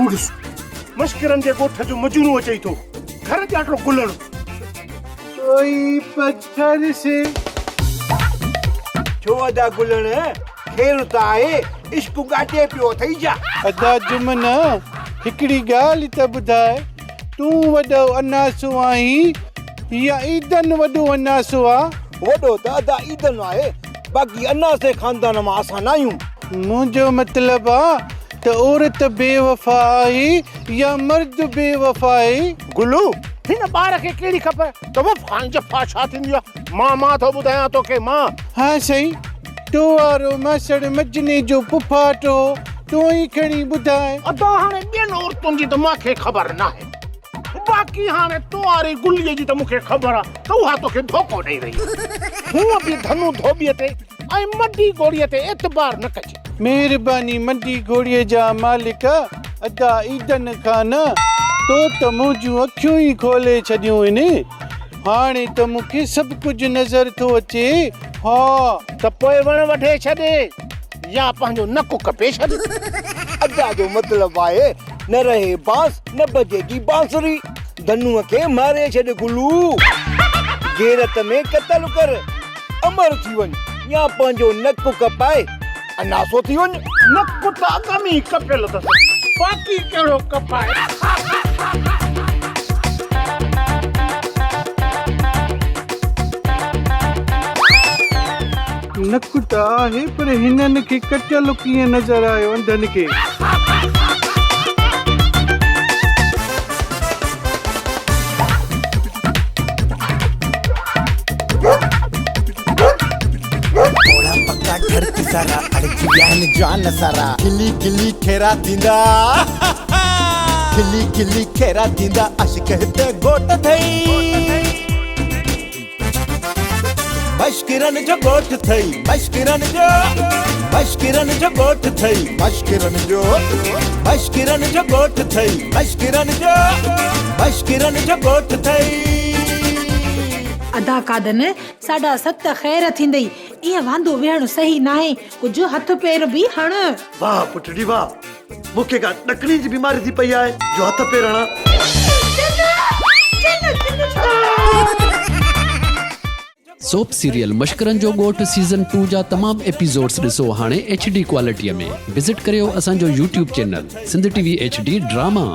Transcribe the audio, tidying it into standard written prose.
ॾिस मश्करनि जे ॻोठ जो मजनू अचई थो घर ॼाठो गुलण कोई पत्थर से छो अदा गुलण खेल त आहे इश्क गाटे पियो थई जा अदा जुमन हिकड़ी ॻाल्हि त ॿुधाए तूं वॾो अनासो आहीं या ईदन वॾो अनासो आहे? वॾो त अदा ईदन आहे बाक़ी अनासे खानदान मां असां न आहियूं। मुंहिंजो मतिलबु आहे त औरत बेवफा आहे या मर्द बेवफा आहे? गुलू हिन ॿार खे कहिड़ी ख़बर त वफ़ा जफ़ा छा थींदी आहे? मां थो ॿुधायां तोखे मां। हा सही तो वारो मासड़ मजने जो पुफाटो तूं ई खणी ॿुधाए। अदा हाणे ॿियनि औरतुनि जी त मूंखे ख़बर न आहे बाक़ी हाणे तो वारी गुलीअ जी त मूंखे ख़बर आहे त उहा तोखे धोखो ॾेई रही हूअ बि धनु धोबीअ ते ऐं मडी गोड़ीअ ते एतबार न कजे। महिरबानी मडी घोड़ीअ जा मालिक अदा ईदन खान तो त मुंहिंजूं अखियूं ई खोले छॾियूं आहिनि हाणे त मूंखे सभु कुझु नज़र थो अचे। हा त पोइ वण वढे छॾ या पंहिंजो नकु कपे छॾ। अदा जो मतिलबु आहे न रहे बांस न बजेगी बांसुरी धनुअ खे मारे छॾ गुलू गैरत में क़तल कर अमर थी वञ या पंहिंजो नकु कपाए अनासो थी वञ। नकु त अॻ में ई कपियल अथसि बाक़ी कहिड़ो कपाए। नकु त आहे पर हिननि खे कटियल कीअं नज़र आयो अंधनि खे? धरती सारा अड़की बहन जान सारा खिली खिली खेरा थींदा खिली खिली खेरा थींदा अशिक हिते गोट थई मश्किरन जो गोट थई मश्किरन जो गोट थई मश्किरन जो गोट थई मश्किरन जो गोट थई। अदा कादन साडा सत ख़ैर थींदई इह वांदो वेहणु सही नाहे कुछ हथ पैर भी हण। वाह पुटड़ी वाह मूंखे का ॾकणी जी बीमारी थी पई आहे जो हथ पैर हणा। सोप सीरियल मश्करन जो गोठ सीज़न 2 जा तमाम एपिसोड्स ॾिसो हाणे HD क्वालिटीअ में। विज़िट करियो असांजो YouTube channel Sindh TV HD drama.